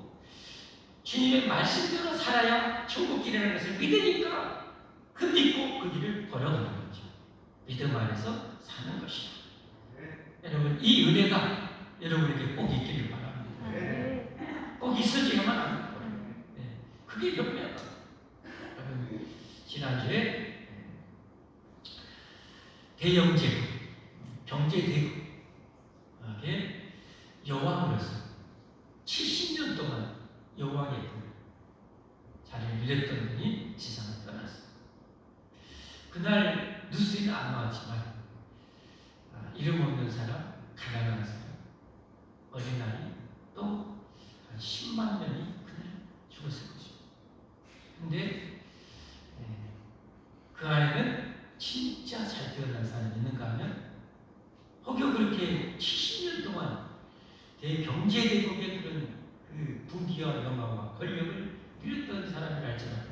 주님의 말씀대로 살아야 천국 길이라는 것을 믿으니까 그 믿고 그 길을 걸어가는 거죠. 믿음 안에서 사는 것이다. 여러분 이 은혜가 여러분에게 꼭 있기를 바랍니다. 꼭 있어야만 합니다. 그게 연매다. 여러분 지난주에 대영제국, 경제대국에 여왕으로서 70년 동안 여왕의 자리를 누렸던 분이 지상을 떠났습니다. 그날 뉴스에는 안 나왔지만 이름 없는 사람, 가난한 사람, 어린아이 또 10만 명이 그날 죽었을 것입니다. 근데 그 안에는 진짜 잘 태어난 사람이 있는가 하면 혹여 그렇게 70년 동안 대경제대국의 그런 그 부귀와 영화와 권력을 누렸던 사람을 알지라도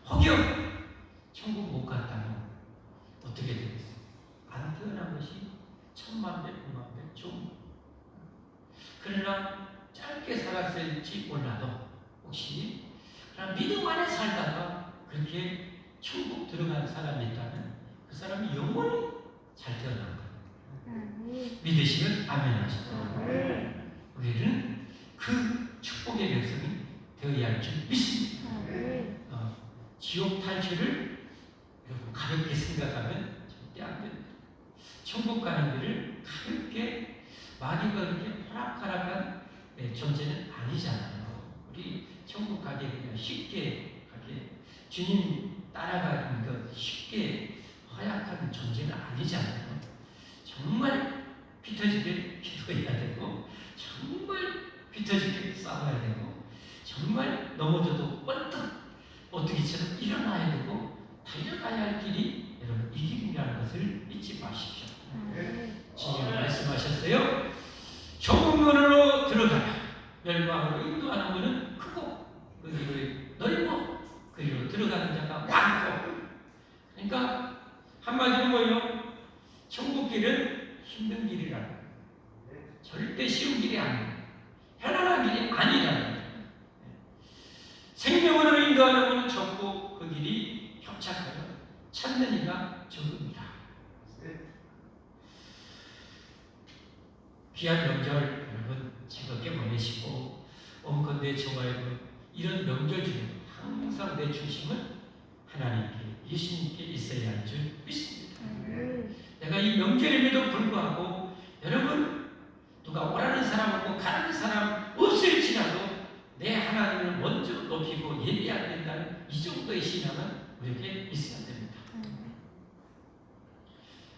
혹여 천국 못 갔다면 어떻게 되겠어요? 안 태어난 것이 1000만 배, 9만 배 좀. 그러나 짧게 살았을지 몰라도 혹시 그러나 믿음 안에 살다가 그렇게 천국 들어간 사람이 있다면 그 사람이 영원히 잘 태어난 거예요. 믿으시면 아멘 하십시오. 우리는 그 축복의 백성이 되어야 할 줄 믿습니다. 지옥 탈출을 여러분 가볍게 생각하면 절대 안 됩니다. 천국 가는 길을 가볍게 많이 그렇게 호락호락한 존재는 아니잖아요. 우리 천국 가게 그냥 쉽게 가게 주님 따라가는 것 쉽게 허약한 존재는 아니잖아요. 정말 피터지게 기도해야 되고 정말 피터지게 싸워야 되고 정말 넘어져도 뻔떡 어떻게처럼 일어나야 되고 달려가야 할 길이 여러분 이 길이라는 것을 잊지 마십시오. 주님이 말씀하셨어요. 좁은 문으로 들어가라. 멸망으로 인도하는 문은 크고 그 길을 넓고 그 길로 들어가는 자가 많고. 그러니까 한마디로 뭐예요? 천국 길은 힘든 길이라는 거예요. 절대 쉬운 길이 아니에요. 편안한 길이 아니라는 거예요. 생명으로 인도하는 문은 좁고 그 길이 협착하여 찾는 이가 적습니다. 귀한 명절 여러분 즐겁게 보내시고 온건대 저와의 이런 명절 중에 항상 내 중심은 하나님께 예수님께 있어야 할 줄 믿습니다. 내가 이 명절임에도 불구하고 여러분 누가 오라는 사람 없고 가라는 사람 없을지라도 내 하나님을 먼저 높이고 예배해야 된다는 이 정도의 신앙은 우리에게 있어야 됩니다.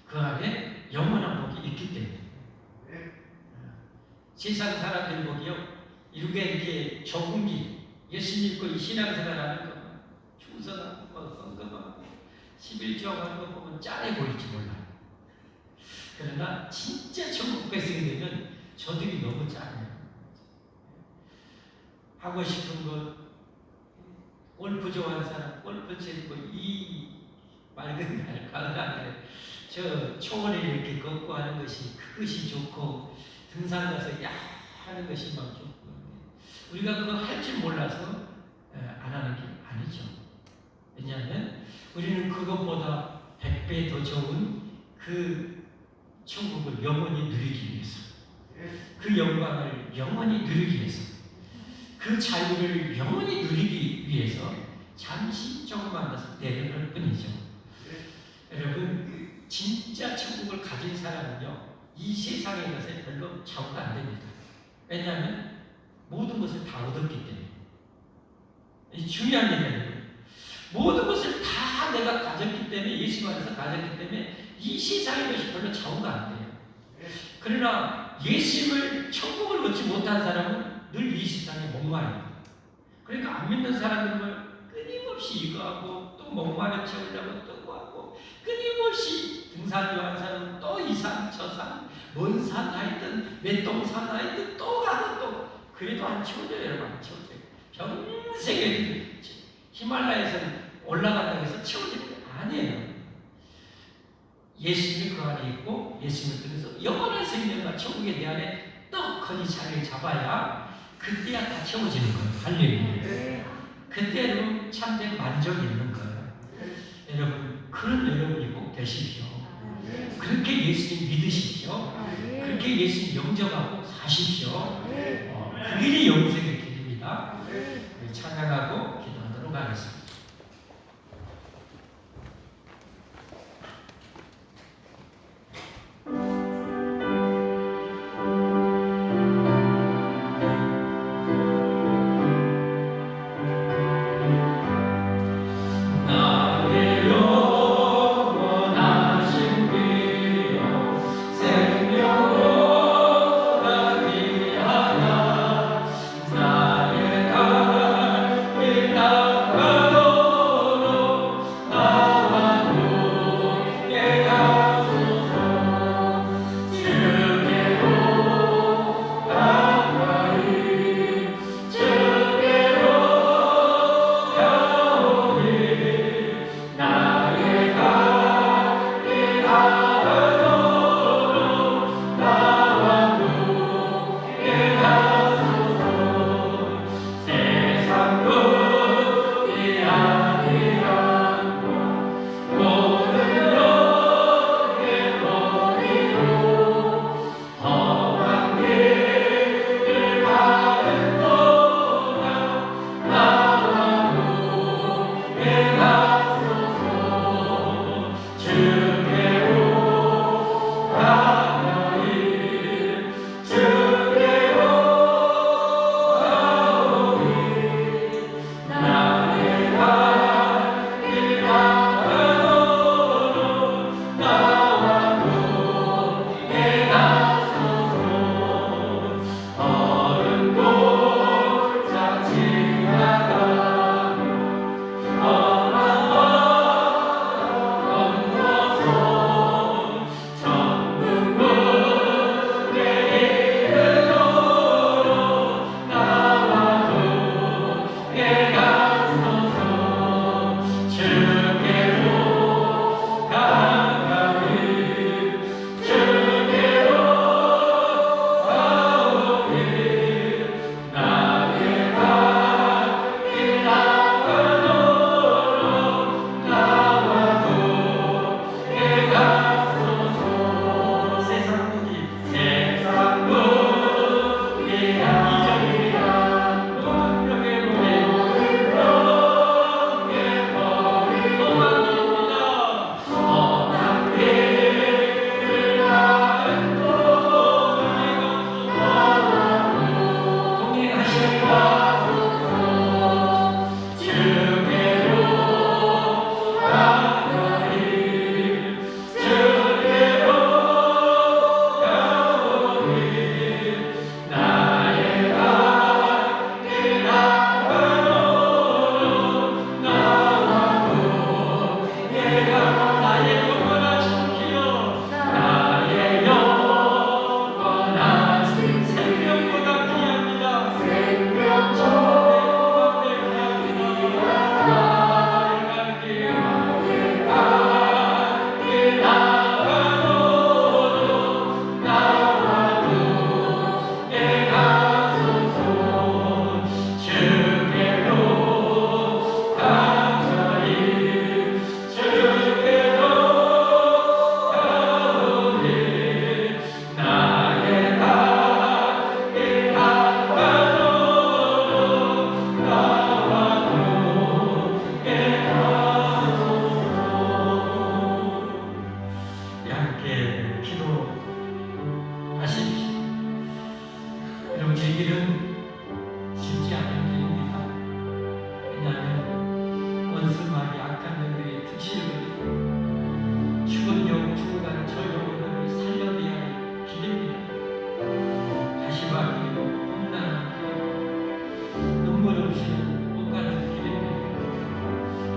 그 안에 영원한 복이 있기 때문에 세상 사람들 보기요 이렇게 좁은 길 예수 믿고 이 신앙생활하는 거 충성하고 헌금하고 11조하는 거 보면 짠해 보일지 몰라요. 그러나 진짜 천국 백성이 되면 저들이 너무 짠해요. 하고 싶은 것 골프 좋아하는 사람 골프 치고 이 맑은 날 가을 하늘에 저 초원에 이렇게 걷고 하는 것이 그것이 좋고 등산 가서 야 하는 것이 막 좋고 우리가 그거 할 줄 몰라서 안 하는 게 아니죠. 왜냐하면 우리는 그것보다 100배 더 좋은 그 천국을 영원히 누리기 위해서 그 영광을 영원히 누리기 위해서 그 자유를 영원히 누리기 위해서 잠시 조금만 더 내려갈 뿐이죠. 여러분 진짜 천국을 가진 사람은요 이 세상의 것에 별로 좌우가 안 됩니다. 왜냐하면 모든 것을 다 얻었기 때문에. 이 중요한 얘기예요. 모든 것을 다 내가 가졌기 때문에 예수 안에서 가졌기 때문에 이 세상의 것이 별로 좌우가 안 돼요. 그러나 예수님을 천국을 얻지 못한 사람은 늘 이 세상에 목마릅니다. 그러니까 안 믿는 사람들은 끊임없이 이거 하고 또 목마른 채우려고 또 하고 끊임없이 등산 좋아하는 사람은 또 이 산 저 산 먼 산 하여튼 맷동산 하여튼 또 가고 또 그래도 안 채워져요. 여러분 안 채워져요. 평생에 히말라야에서는 올라간다고 해서 채워지는 게 아니에요. 예수님이 그 안에 있고 예수님을 통해서 영원한 생명과 천국의 내 안에 떡하니 자리를 잡아야 그때야 다 채워지는 거예요. 할렐루야. 그때는 참된 만족이 있는 거예요. 여러분 그런 여러분이 꼭 되십시오. 그렇게 예수님 믿으십시오. 그렇게 예수님 영접하고 사십시오. 그 길이 영생의 길입니다. 우리 찬양하고 기도하도록 하겠습니다.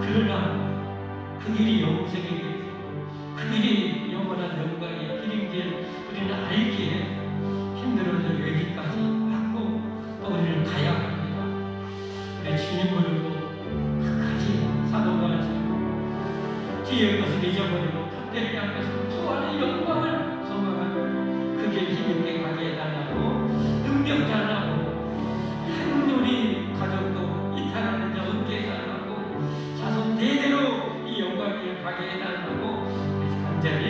그러나 그 길이 영생의 길, 그 길이 영원한 영광의 길인 길 우리는 알기에 힘들어도 여기까지 받고 또 우리는 가야 합니다. 우리 주님 부르고 끝까지 사도가서 뒤의 것을 잊어버리고 그때를 향해서 주 안의 영광을 소망하는 그 길 힘있게 가게 해달라고 능력 달라고 한 우리 가족도 이탈하는 자 없게 해달라고 자손 대대로 이 영광을 가게 해달라고 간절히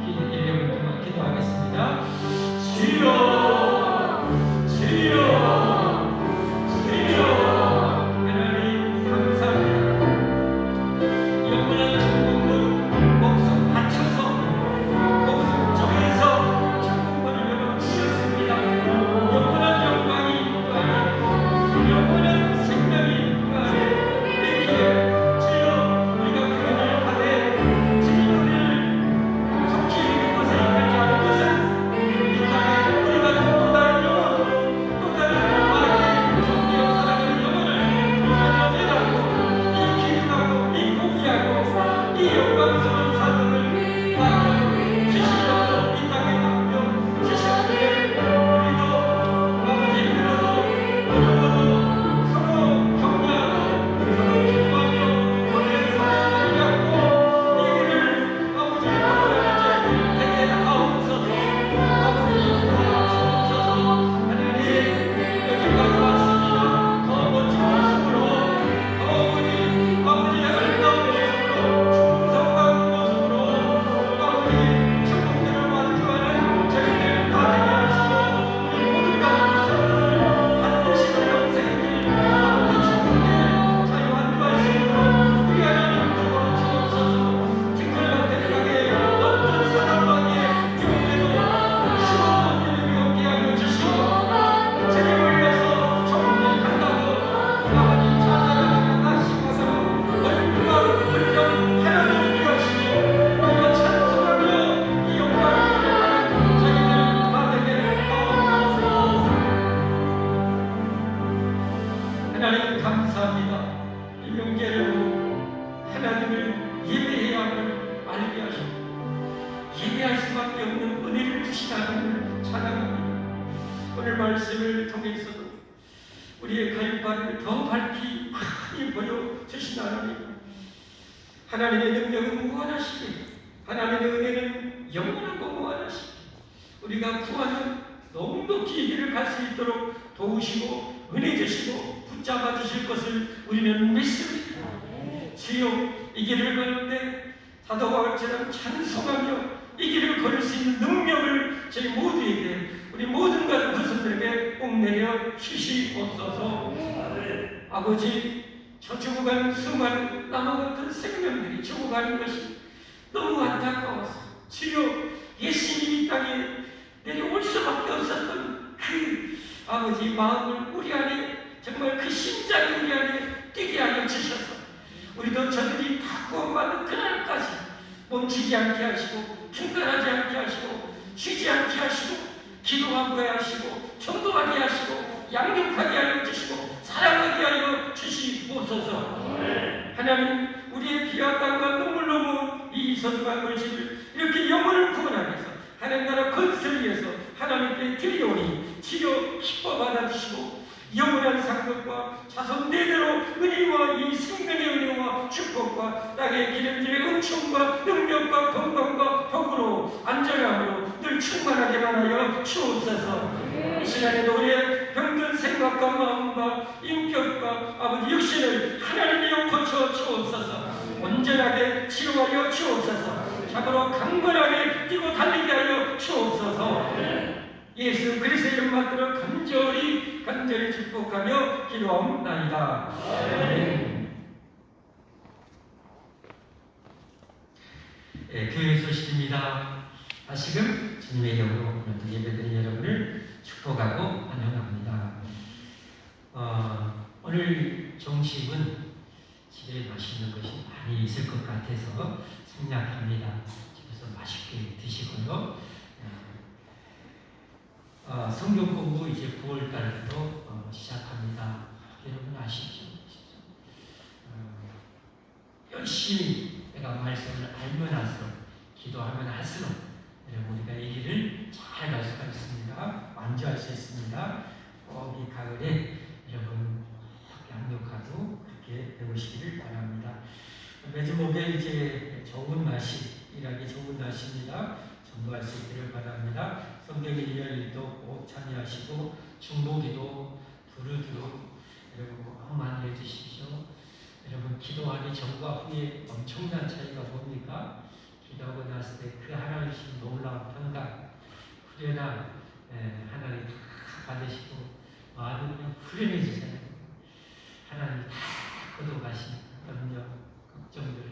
1년 동안 기도하겠습니다. 주여 주여 주여 하나님 감사합니다. 영원한 천국으로 목숨 바쳐서 목숨 정해서 천국문을 열어주셨습니다. 영원한 영광이 그 안에 영원한 생명이 그 안에 있기에 주여 우리가 그분을 받아 주님을 속히 있는 것에 이끌지 않은 것은 이 땅에 우리가 또 다른 영혼 또 다른 마귀의 존귀와 사랑하는 영혼을 전혀 이 기준하고 이 포기하고 이 영광스러운 삶을 나누어 주시려고 이 땅에 남겨 주셨기에 우리도 아버지 힘들어도 어려워도 서로 격려하고 서로 기도하며 서로의 사랑을 갖고 이 길을 아버지 걸어가는 자들 되게 하옵소서. 아버지 도와주옵소서. 하나님 여기까지 왔습니다. 더 멋진 모습으로 더 아버지 아름다운 모습으로 충성한 모습으로 아버지 천국들을 완주하는 저희들 다 되게 하시고 우리 모든 가족들 반드시 영생의 길 아버지 천국에 잘 완주할 수 있도록 우리 하나님 도와주옵소서. 특별한 대단하게 어떤 사단방에 유혹에도 시험한 일이 없게 하여 주시고 주님을 위해서 천국에 간다고 아버지 자살하는 나시고서 얼굴과 물정 하나님을 위하시니 우리가 찬송하며 이 영광을 돌아가는 저희들 다 되게 하옵소서. 하나님 감사합니다. 이 명절에도 하나님을 예배해야 함을 알게 하시고 예배할 수밖에 없는 은혜를 주신 하나님을 찬양합니다. 오늘 말씀을 통해서도 우리의 갈바를 더 밝히 많이 보여주신 하나님, 하나님의 능력은 무한하시기, 하나님의 은혜는 영원하고 무한하시기, 우리가 구하는 높이 이 길을 갈 수 있도록 도우시고 은혜 주시고 붙잡아 주실 것을 우리는 믿습니다. 주여 이 길을 걸 때 사도 바울처럼 찬송하며 이 길을 걸을 수 있는 능력을 저희 모두에게 우리 모든 가족들에게 꼭 내려 주시옵소서. 아버지 저 죽어가는 수많은 나무같은 생명들이 죽어가는 것이 너무 안타까워서 주여 예수님이 이 땅에 내려올 수밖에 없었던 그 아버지 마음을 우리 안에 정말 그 심장이 우리 안에 뛰게 하여 주셔서 우리도 저들이 다 구원받는 그날까지 멈추지 않게 하시고 중단하지 않게 하시고 쉬지 않게 하시고 기도하게 하시고 전도하게 하시고 양육하게 하여 주시고 사랑하게 하여 주시옵소서. 하나님 우리의 피와 땀과 눈물로 모은 이 소중한 물질을 이렇게 영혼을 구원하기 위해서 하나님 나라 건설을 위해서 하나님께 드리오니 치료 기뻐 받아주시고 영원한 상급과 자손 대대로 은혜와 이 생명의 은혜와 축복과 땅의 기름질의 은총과 능력과 건강과 복으로 안전함으로 늘 충만하게만 하여 주옵소서. 이 시간에도 우리의 병든 생각과 마음과 인격과 아버지 육신을 하나님이여 고쳐 주옵소서. 온전하게 치료하여 주옵소서. 참으로 강건하게 뛰고 달리게 하여 주옵소서. 예수 그리스도의 이름 받들어 간절히 축복하며 기도하옵나이다. 교회 소식입니다. 다시금 주님의 이름으로 오늘 예배드린 여러분을 축복하고 환영합니다. 오늘 종식은 집에 맛있는 것이 많이 있을 것 같아서 생략합니다. 집에서 맛있게 드시고요. 성경 공부 이제 9월달부터 시작합니다. 여러분 아시죠? 열심히 내가 말씀을 알면 할수록 기도하면 할수록 여러분 우리가 이 길을 잘 갈 수가 있습니다. 완주할 수 있습니다. 꼭 이 가을에 여러분 양육하고 그렇게 배우시기를 바랍니다. 매주 목요일 이제 좋은 날씨, 일하기 좋은 날씨입니다. 전도할 수 있기를 바랍니다. 성경 1년일도 꼭 참여하시고 중보기도 두루두루 여러분 꼭 많이 해주십시오. 여러분 기도하기 전과 후에 엄청난 차이가 뭡니까? 기도하고 났을 때 그 하나님 주신 놀라운 평강, 후련함 하나님 다 받으시고 마음이 그냥 후련해지잖아요. 하나님 다 걷어가시니까 염려, 걱정들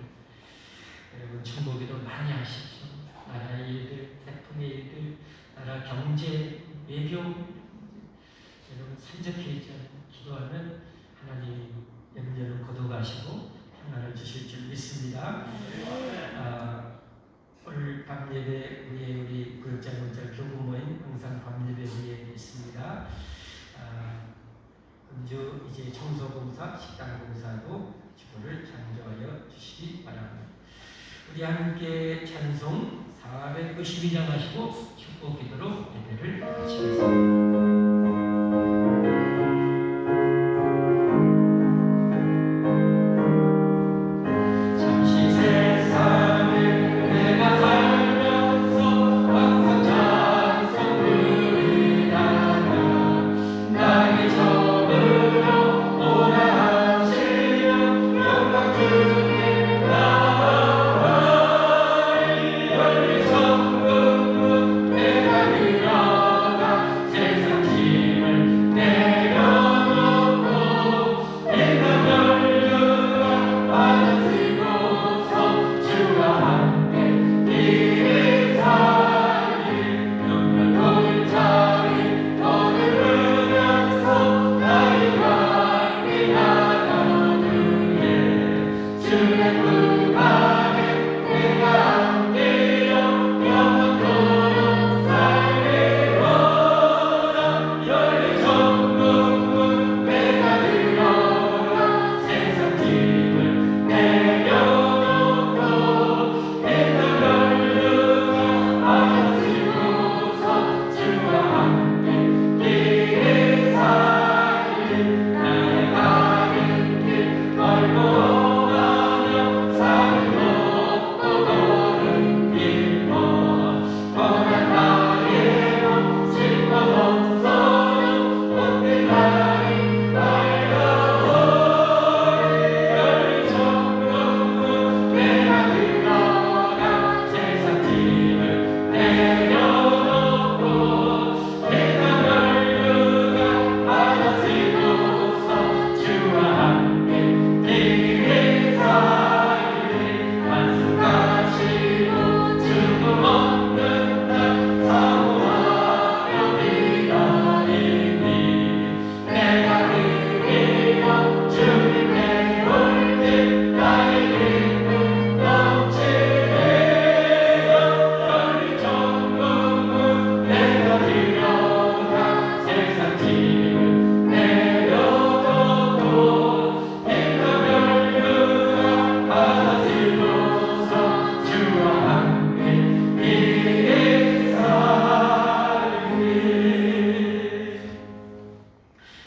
여러분 중보기도 많이 하십시오. 나라의 일들, 태풍의 일들, 나라 경제, 외교 여러분 산적해 있잖아요. 기도하면 하나님이 염려를 걷어가시고 평안을 주실 줄 믿습니다. 오늘 밤예배 위에 우리 구역장군자 교구 모임 항상 밤예배 위에 있습니다. 금주 이제 청소공사, 식당공사도 주보를 참조하여 주시기 바랍니다. 우리 함께 찬송 492장 하시고 축복 기도로 예배를 마치겠습니다.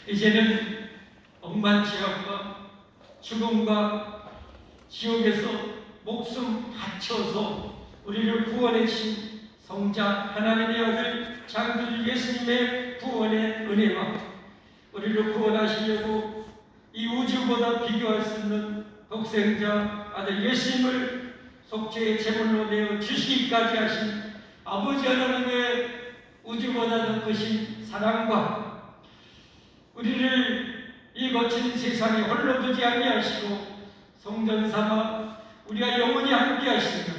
이제는 억만치약과 죽음과 지옥에서 목숨 바쳐서 우리를 구원해 주신 성자 하나님의 아들 장주 예수님의 구원의 은혜와 우리를 구원하시려고 이 우주보다 비교할 수 없는 독생자 아들 예수님을 속죄의 제물로 내어 주시기까지 하신 아버지 하나님의 우주보다 더 크신 사랑과 우리를 이 거친 세상에 홀로 두지 아니하시고 성전 삼아 우리가 영원히 함께 하시며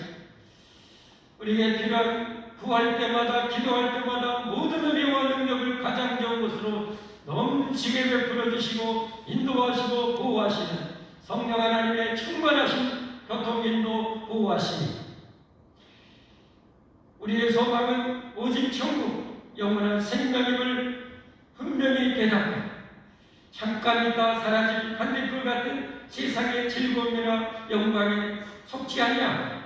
우리에게 필요한 구할 때마다 기도할 때마다 모든 은혜와 능력을 가장 좋은 것으로 넘치게 베풀어 주시고 인도하시고 보호하시는 성령 하나님의 충만하신 교통인도 보호하시니 우리의 소망은 오직 천국 영원한 생명임을 분명히 깨닫고 잠깐 있다 사라질 반딧불 같은 세상의 즐거움이나 영광에 속지 아니하고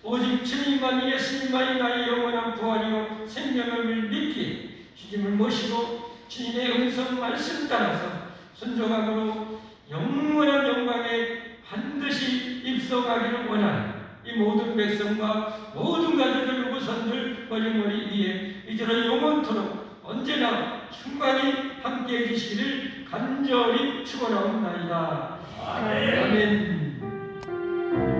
오직 주님만 예수님만이 나의 영원한 부활이요 생명을 믿기 주님을 모시고 주님의 음성 말씀 따라서 순종함으로 영원한 영광에 반드시 입성하기를 원하는 이 모든 백성과 모든 가족들 후손들 머리머리 위에 이제는 영원토록 언제나 충만히 함께해 주시기를 간절히 축원하옵나이다. 아멘.